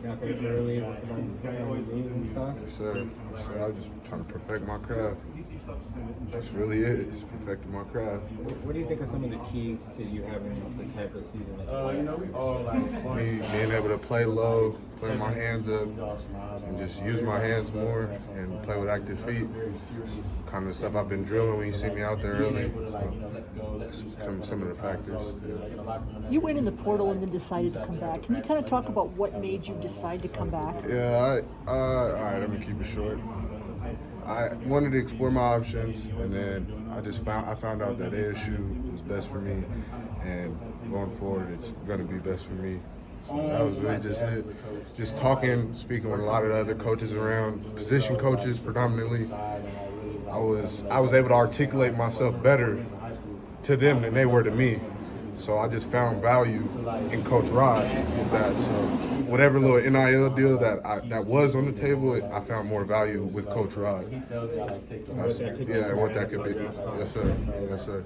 getting out there early, working on the moves and stuff? Yes, sir. Yes, sir. I was just trying to perfect my craft. That's really it. Just perfecting my craft. What do you think are some of the keys to you having the type of season that you have? Me being able to play low, play my hands up, and just use my hands more and play with active feet. Kind of stuff I've been drilling when you see me out there early. So, some of the factors. You went in the portal and then decided to come back. Can you kind of talk about what made you decide to come back? Yeah, all right, let me keep it short. I wanted to explore my options, and then I found out that ASU was best for me, and going forward, it's going to be best for me. So that was really just it. Just speaking with a lot of the other coaches around, position coaches predominantly. I was able to articulate myself better to them than they were to me. So I just found value in Coach Rod with that. So whatever little NIL deal that was on the table, I found more value with Coach Rod. And what that could be. Yes, sir. Yes, sir.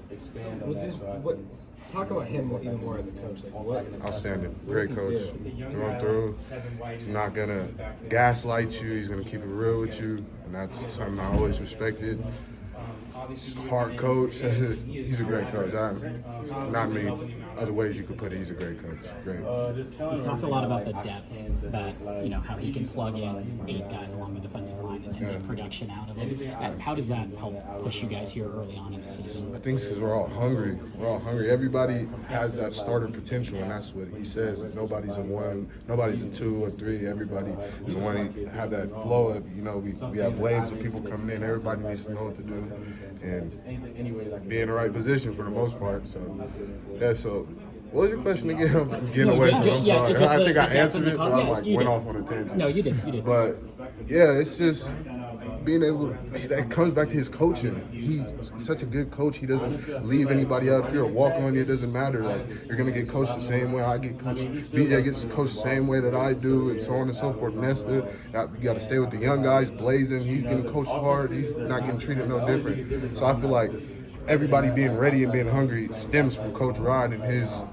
Talk about him even more as a coach. Outstanding. Great coach. Through and through. He's not going to gaslight you. He's going to keep it real with you. And that's something I always respected. Hard coach. He's a great coach. Not many other ways you could put it. He's a great coach. Great. He's talked a lot about the depth that, how he can plug in 8 guys along the defensive line and get production out of them. How does that help push you guys here early on in the season? I think it's because we're all hungry. We're all hungry. Everybody has that starter potential, and that's what he says. Nobody's a 1, nobody's a 2 or 3. Everybody is a 1. Have that flow of, we have waves of people coming in. Everybody needs to know what to do and be in the right position for the most part. So, yeah, so what was your question again? I'm getting away from it. I'm sorry. I think I answered it, but I went off on a tangent. No, you did. But, yeah, it's just being able to, that comes back to his coaching. He's such a good coach. He doesn't leave anybody out. If you're a walk-on, it doesn't matter. Like, you're going to get coached the same way I get coached. BJ gets coached the same way that I do, and so on and so forth. Nesta, you got to stay with the young guys, blazing. He's getting coached hard. He's not getting treated no different. So I feel like everybody being ready and being hungry stems from Coach Rod and his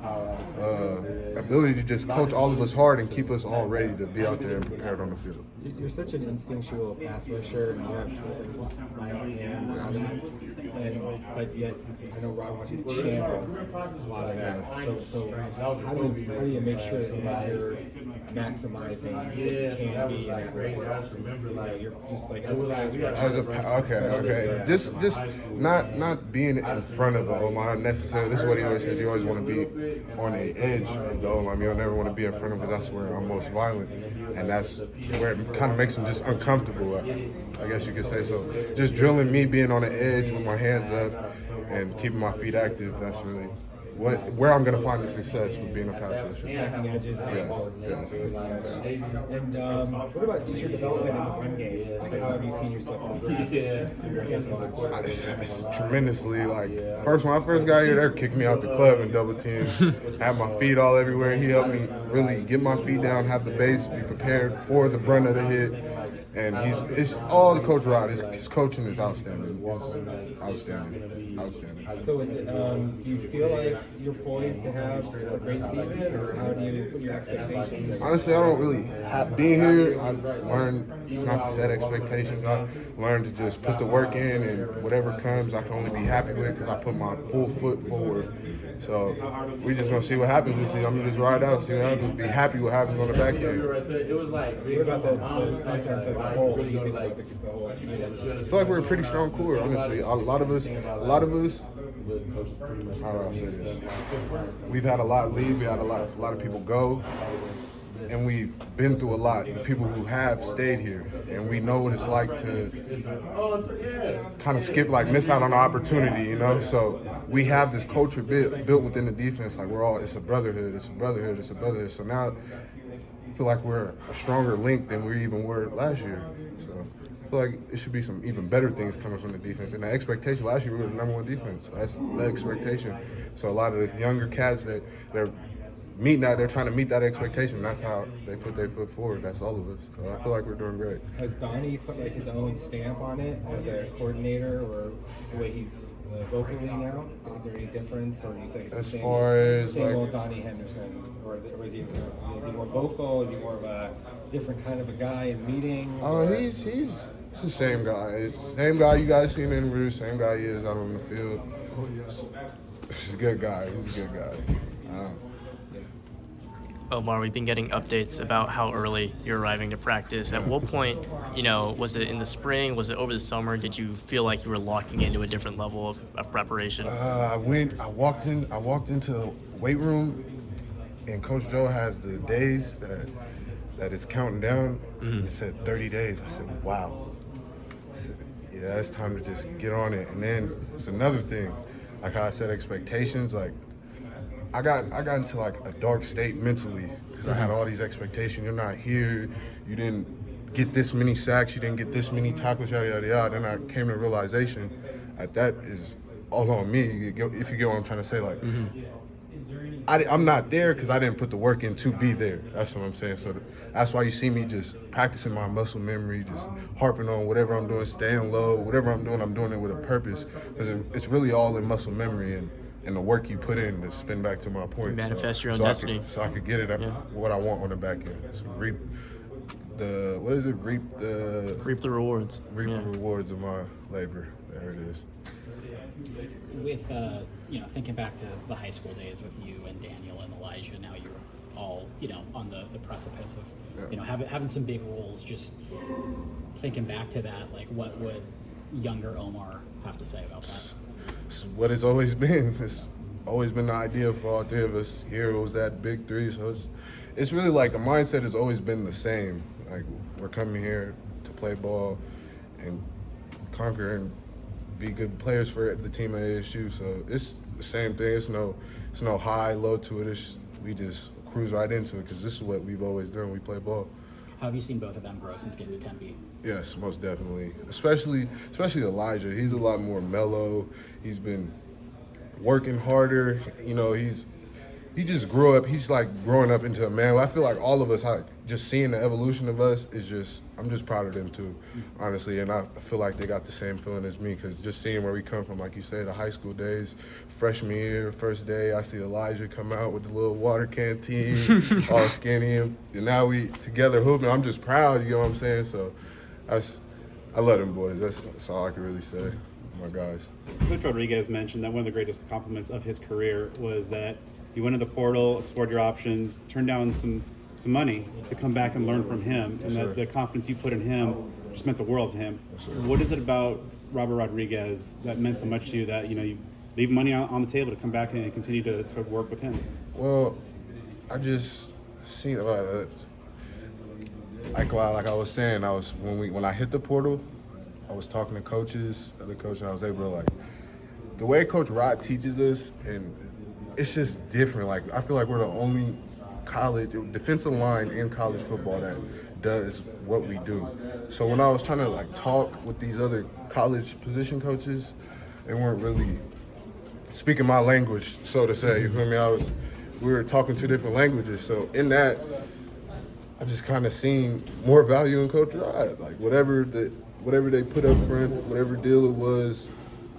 ability to just coach all of us hard and keep us all ready to be out there and prepared on the field. You're such an instinctual pass rusher, and you have just violent hands and all that. But yet, I know Rod wants you to channel a lot of that. So how do you make sure that you're maximizing can be you're just like as a pass rusher? Okay. Just not being in front of the O-line necessarily. This is what he always says. You always want to be on the edge of the O-line. You don't never want to be in front of because that's where I'm most violent, and that's where it kind of makes him just uncomfortable. I guess you could say so. Just drilling me being on the edge with my hands up and keeping my feet active. That's really where I'm going to find the success with being a pass rusher. Attacking edges and And what about just your development in the run game? Like, how have you seen yourself progress through your head watch? It's tremendously. Like, when I first got here, they were kicking me out the club and double teams. Have my feet all everywhere. He helped me really get my feet down, have the base, be prepared for the brunt of the hit. And it's all the Coach Rod. His coaching is outstanding. It's outstanding. So, do you feel like you're poised to have a great season, or what are your expectations? Honestly, I don't really being here. I've learned not to set expectations. I've learned to just put the work in, and whatever comes, I can only be happy with because I put my full foot forward. So we're just gonna see what happens this season. I'm gonna just ride out, see what happens, be happy what happens on the back end. What about the defense as a whole? What do you think about the whole? I feel like we're a pretty strong core, honestly. A lot of us. How do I say this? We've had a lot leave. We had a lot of people go, and we've been through a lot. The people who have stayed here, and we know what it's like to kind of miss out on the opportunity, So we have this culture built within the defense. Like it's a brotherhood. So now I feel like we're a stronger link than we even were last year. So I feel like it should be some even better things coming from the defense. And the expectation last year we were the #1 defense. So that's the expectation. So a lot of the younger cats they're meeting that. They're trying to meet that expectation. That's how they put their foot forward. That's all of us. So I feel like we're doing great. Has Donnie put like his own stamp on it as a coordinator, or the way he's vocally now? Is there any difference, or do you think it's As the same, far as, same like- old Donnie Henderson, or is he more vocal? Is he more of a different kind of a guy in meetings? Oh, he's the same guy. He's the same guy you guys see in the interviews. Same guy he is out on the field. He's a good guy. He's a good guy. Omarr, we've been getting updates about how early you're arriving to practice. At what point, was it in the spring? Was it over the summer? Did you feel like you were locking into a different level of preparation? I walked into the weight room, and Coach Joe has the days that is counting down. It said 30 days. I said, wow. I said, yeah, it's time to just get on it. And then it's another thing, like how I set expectations. Like I got into like a dark state mentally because I had all these expectations. You're not here. You didn't get this many sacks. You didn't get this many tackles. Yada yada yada. Then I came to the realization that is all on me. If you get what I'm trying to say, like. I'm not there because I didn't put the work in to be there. That's what I'm saying. So that's why you see me just practicing my muscle memory, just harping on whatever I'm doing, staying low. Whatever I'm doing it with a purpose. Because it's really all in muscle memory and the work you put in to spin back to my point. Manifest your own destiny. So I could get it what I want on the back end. So reap the rewards. Reap the rewards of my labor. There it is. With thinking back to the high school days with you and Daniel and Elijah, now you're all on the precipice of having some big roles. Just thinking back to that, like what would younger Omarr have to say about that? It's what it's always been. It's always been the idea for all three of us. Here it was that big three, so it's really like the mindset has always been the same. Like we're coming here to play ball and conquer and be good players for the team at ASU. So it's the same thing. It's no high, low to it. We just cruise right into it because this is what we've always done. We play ball. How have you seen both of them grow since getting to Tempe? Yes, most definitely. Especially Elijah. He's a lot more mellow. He's been working harder. He just grew up. He's like growing up into a man. I feel like all of us, just seeing the evolution of us I'm just proud of them too, honestly. And I feel like they got the same feeling as me because just seeing where we come from, like you said, the high school days, freshman year, first day, I see Elijah come out with the little water canteen, all skinny, and now we together hooping. I'm just proud, you know what I'm saying? So I love them boys. That's all I can really say. My guys. Coach Rodriguez mentioned that one of the greatest compliments of his career was that you went into the portal, explored your options, turned down some money to come back and learn from him, and that the confidence you put in him just meant the world to him. What is it about Robert Rodriguez that meant so much to you that you leave money on the table to come back and continue to work with him? Well, I just seen like I was saying, when I hit the portal, I was talking to other coaches, and I was able to the way Coach Rod teaches us, and it's just different. Like I feel like we're the only college defensive line in college football that does what we do. So when I was trying to talk with these other college position coaches, they weren't really speaking my language, so to say. You feel me? We were talking two different languages. So in that, I just kind of seen more value in Coach Rod. Like whatever they put up front, whatever deal it was,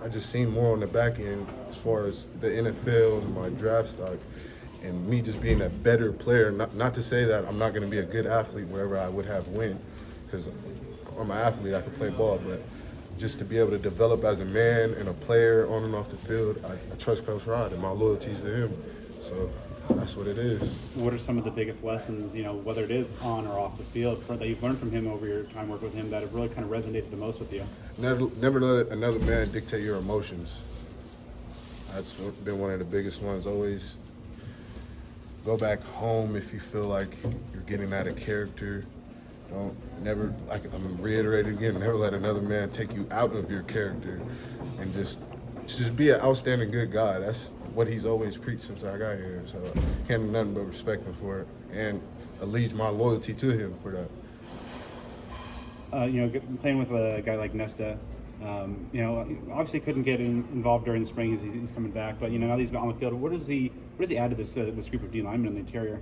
I just seen more on the back end as far as the NFL and my draft stock and me just being a better player. Not to say that I'm not going to be a good athlete wherever I would have win, because I'm an athlete, I can play ball, but just to be able to develop as a man and a player on and off the field, I trust Coach Rod and my loyalties to him. So that's what it is. What are some of the biggest lessons, whether it is on or off the field, that you've learned from him over your time working with him that have really kind of resonated the most with you? Never let another man dictate your emotions. That's been one of the biggest ones. Always go back home if you feel like you're getting out of character. I'm reiterating again, never let another man take you out of your character, and just be an outstanding good guy. That's what he's always preached since I got here. So I can't do nothing but respect him for it and allege my loyalty to him for that. Playing with a guy like Nesta, obviously couldn't get involved during the spring. He's coming back, but now that he's on the field, what does he What does he add to this group of D linemen in the interior?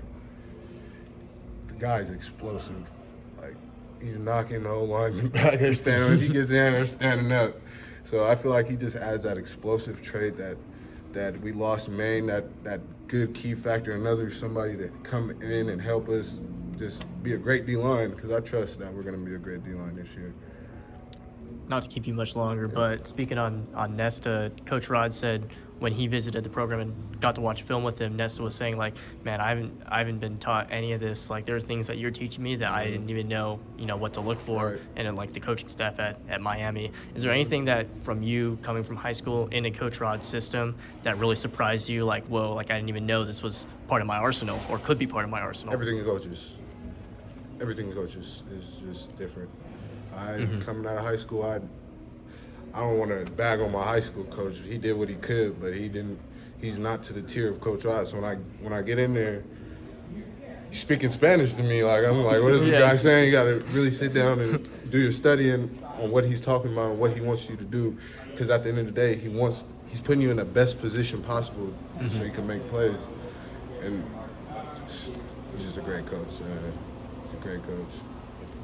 The guy's explosive. Like, he's knocking the whole lineman back. They're standing. If he gets in, they're standing up. So I feel like he just adds that explosive trait that we lost in Maine, that good key factor, another somebody to come in and help us just be a great D-line, because I trust that we're going to be a great D-line this year. Not to keep you much longer, but speaking on Nesta, Coach Rod said when he visited the program and got to watch film with him, Nesta was saying, like, man, I haven't been taught any of this. Like, there are things that you're teaching me that I didn't even know, what to look for. Right. And then, like, the coaching staff at Miami. Is there anything that from you coming from high school into Coach Rod's system that really surprised you? Like, whoa, like, I didn't even know this was part of my arsenal or could be part of my arsenal. Everything he coaches is just different. Coming out of high school, I don't want to bag on my high school coach. He did what he could, but he's not to the tier of Coach Rod. So when I get in there, he's speaking Spanish to me. Like, I'm like, what is this guy saying? You got to really sit down and do your studying on what he's talking about and what he wants you to do. Because at the end of the day, he's putting you in the best position possible so you can make plays. And he's just a great coach. He's a great coach.